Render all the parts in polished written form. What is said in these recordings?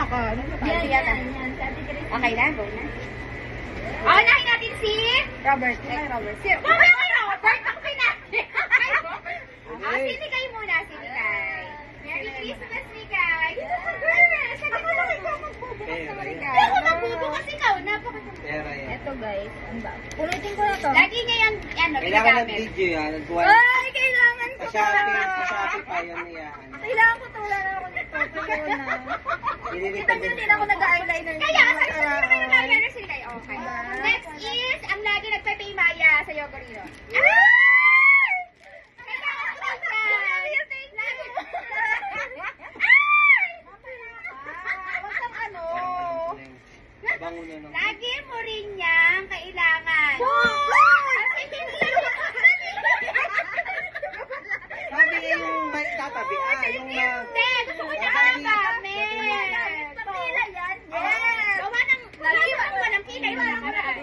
ka. Yan. Okay na, go na. Unahin natin si Robert. Robert. Robert, ako pinati. Sinikay muna, sinikay. Merry Christmas, Mikay. Ito ka, girl. Ako lang ikaw magbubo. Ako magbubo kasi ikaw. Ito guys, ang ba? Ulitin ko na to. Lagi niya yung, Kailangan ng video yan. Ay, kailangan ko Sa Shopee pa yun yan. Kailangan ko to. Wala na ako nito. Kaya na. Kita nyo din ako nag-eyeliner. Kaya, sa kayo nag-eyeliner sila kayo. Okay. Next is, ang lagi nagpe-pay Maya sa Yogurino. Bango na lang. Lagi mo rin niyang kailangan. Sabi niya yung may tatabi. Yung Hindi, gusto ko siya magamit. Papila yan. Gawa ng, walang kilay, walang marami.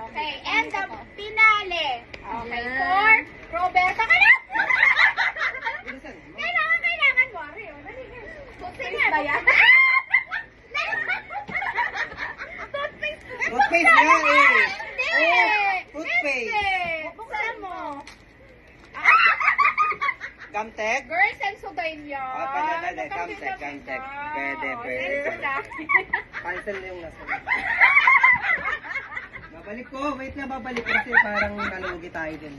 Okay. And the finale. Okay, for Roberto. Kailangan mo. Toothpaste ba yan? Toothpaste nga eh. Hindi. Toothpaste. Buksan mo. Gamtek? Girls and Sudain yan. Pwede. Gamtek. Pwede. Cancel na yung nasa. Babalik ko. Wait na, babalik kasi parang nalugi tayo din.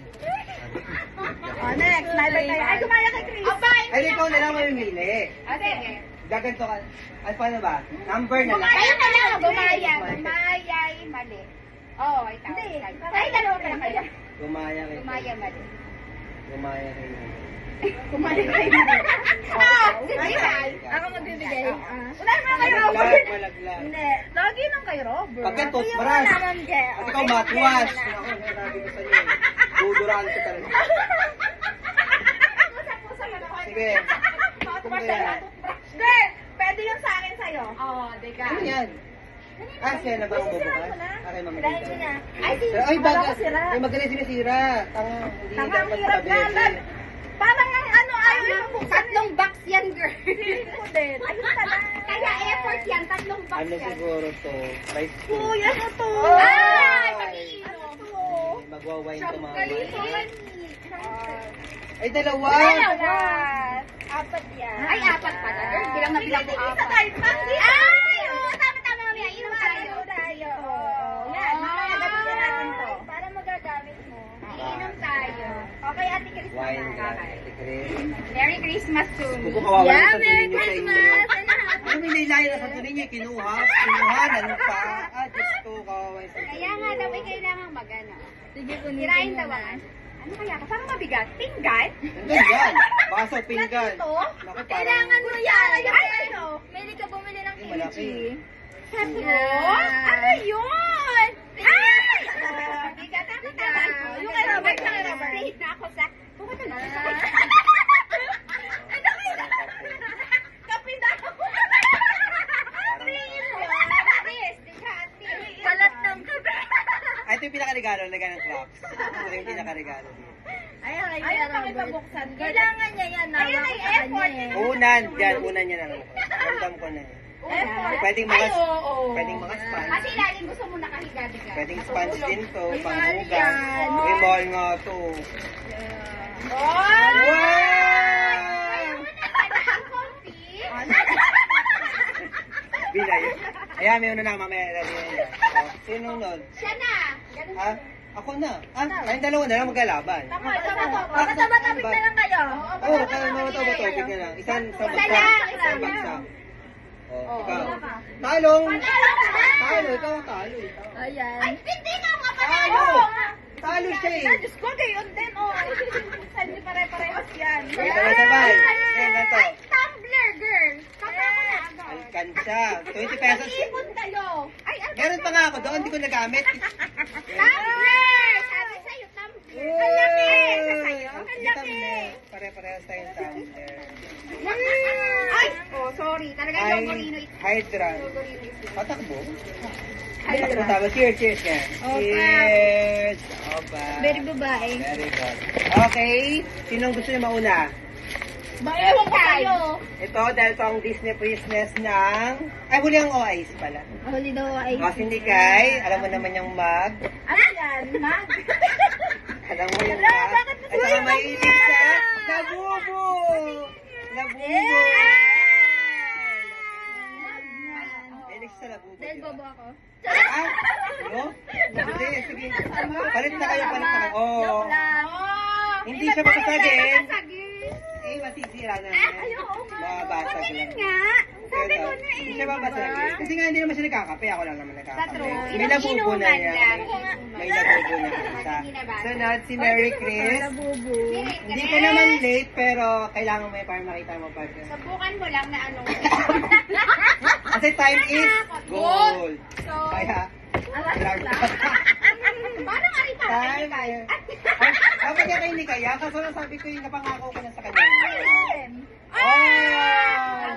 Next, sniper tayo. Ay, gumala kay Chris. Ay, ikaw na lang mamimili. Sige. Gaganto ka. Ay, paano ba? Number na lang. Kayo na lang. Gumayay, mali. Ikaw. Hindi. Ay, dalawa pa lang kayo. Gumaya kayo. Gumaya, mali. Gumaya kayo. Sige. Ako magbibigay. Wala naman kayo, Robert. Malaglag. Hindi. Lagi lang kay Robert. Pagka Ako yung toothbrush. naman kay. At ikaw mouthwash. Ako, sinabi ko sa'yo. Duduraan ko talaga. Sige. Girl, pwede yung sa akin sa'yo. Deka. Ano yan? Siya na ba ang bubukas? Akin Dahil mamaganda. mo na. Ay, Wala baga. ko sira. Ay, magaling sinisira. Tanga. Hindi Tama, ang dapat hirap na. pabebe. Parang ang ayaw yung buksan. Tatlong box yan, girl. Ko din. Ayun pala. Kaya effort yan, tatlong box Ano yan. siguro to? Rice to. Uy, ano to? Ay, pag-iinom. Ano to? Magwawine to mga Galing. Ay, dalawa. Apat yan. Ay, apat pala, girl. Bilang na bilang ko apat. Ay, Tama, mamaya. Inom tayo. Yan, mamaya gamitin natin to. Para magagamit mo. Iinom tayo. Okay, Ate Chris Wine naman. ka. Ate Chris. Merry Christmas to me. Kuko kawawa Yeah, ng santo Merry ninyo sa inyo. Christmas! Ano may nilayan na santo ninyo? Kinuhanan pa. Diyos ko, kawawa yung santo Kaya nga daw ay kailangan magana. Sige, Sirain daw ang ano kaya ka? Parang mabigat. Pinggan? Hindi yan. Baso, pinggan. Naku, Kailangan mo yan. Ay, ano? May ka bumili ng Ay, malaki. kimchi. Sabi mo? Yeah. Ano yun? Ay! Bigat. Yung kay Robert, yung kay Robert. Straight na ako sa... Bukod na lang. Kapit ako. Kalat ng kape. Ay, ito yung pinakaregalo. Lagyan ng Crocs. Ito yung pinakaregalo. Ay, kami pabuksan. Kailangan niya yan. Ayun ay effort. Unan. Yan, unan niya na lang. Random ko na yan. Effort. Pwedeng Ay, mga, oo. pwedeng mga sponge. Kasi lagi gusto mo nakahiga-higa. Pwedeng sponge din to. Ay, mahal Panghugas. yan. Uy, mahal nga to. Wow! Wow! Bilay. Ayan, may una na mamaya. Sino nun? Siya na. Ganun Ha? Ako na. Kayong dalawa na lang maglalaban. Tama to. Magkatabi na lang kayo. Oo, kaya mga ito, bato. Tignan lang. Isang sa bagsak. Isang bagsak. Oh, ikaw. Talong. Talo, ikaw ang talo. Ayan. Ay, hindi nga mga Talo. Talo siya eh. Diyos ko, gayon din, oh. Saan niyo pare-parehas yan? Sabay-sabay. Ayan, ganito. Ay, tumbler, girl. Kaya mo na agad. Alkansya. 20 pesos. Ipon kayo. Ay, ano? Meron pa nga ako doon, hindi ko nagamit. Tumbler! Sabi sa'yo, tumbler. Ang laki. Sa sa'yo? Ang laki. Pare-parehas tayong tumbler. Ay! Oh, sorry. Talaga Ay, yung Gorino ito. hydrant. Gorino ito. Patakbo. Patakbo tama. Cheers, cheers yan. Opa. Cheers. Opa. Very babae. Very good. Okay. Sinong gusto niyo mauna? Ewan ko kayo. Ito, dahil ito ang Disney Princess ng... Ay, huli ang OIs pala. Huli daw ay... O, hindi kay, alam mo naman yung mag. Ano yan? Mag? Alam mo yung Wala, mag. bakit At saka may isip sa labubo. Labubo. Felix sa labubo. Dahil diba? bobo ako. Ah? Ano? Hindi, sige. Palit na kayo, palit na kayo. Oo. Joke lang. Hindi siya makasagin. Masagin. Eh, masisira na. Ayoko nga. Mababasag Patingin lang. nga. Sabi ko na eh. Hindi siya babasagin. Kasi nga hindi naman siya nagkakape. Ako lang naman nagkakape. True. May labubo na Inuman yan. lang. May labubo na siya. Sunod, si Mary Chris. Labubo. Hindi ka naman late, pero kailangan mo para makita mo pa. Subukan mo lang na ano. Kasi time is gold. So, Kaya, kailangan parang arita. time is... Dapat niya kayo hindi kaya. Kaso lang sabi ko yung napangako ko na sa kanya.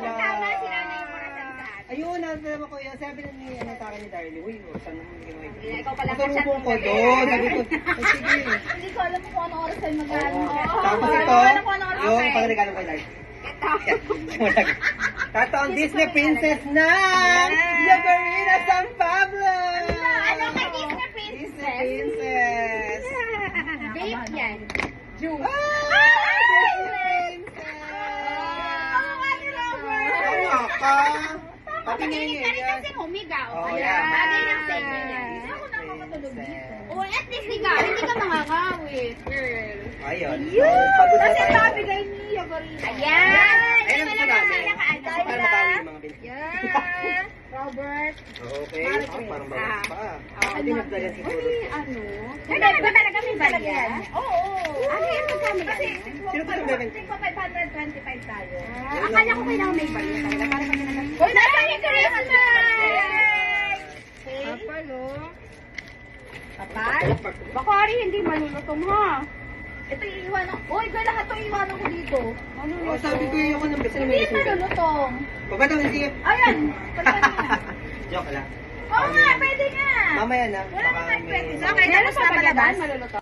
Tama si Nanay Corazon sa atin. Ayun, nandun ko yun. Sabi na ni, ano sa akin ni Darlie, uy, saan mo hindi mo Ikaw pala Masalubong ko doon. Sabi ko, sige. Hindi ko alam kung anong oras tayo mag-ano. Tapos ito, yung pangregalo kay Darlie. Tato ang Disney Princess na Labarina San Pablo! Ano kay Disney Disney Princess? Princess! Vape yan. Juice. Disney Princess! Tama ka! Pati Pagkinilig ka rin yan. kasi humigaw. Oh, Kaya, yeah. bagay ng sa inyo yan. Ako nakakatulog dito. Oh, at least ikaw, hindi ka mangangawit, girl. Ayun. So, pagod na Kasi tayo. nabigay ni Yagarina. Ayan! Ayun ang gusto namin. Nakaano. Para matawi yung mga bilis. Yan. Robert. Okay. Parang bawas pa. Oh, Hindi nagdagan siguro. Ano? Ba talaga may barya? Oo. Ano yan? Magkano Kasi yan? Sino pa nagdagan? 525 tayo. Akala ko kailangan may barya talaga. Para kami naman. Uy, Merry Christmas! Papalo. Kapal? Baka rin hindi malulutong ha. Ito iiwanan. Uy, girl, lahat ito iiwanan ko dito. Oh, sabi ko yung ako ng best na Hindi yan malulutong. Pagkatang hindi. Ayan. Pagkano na. Joke lang. Oo nga, pwede nga. Mamaya na. Wala Baka naman may- pwede. Okay, tapos na malabas? Malulutong.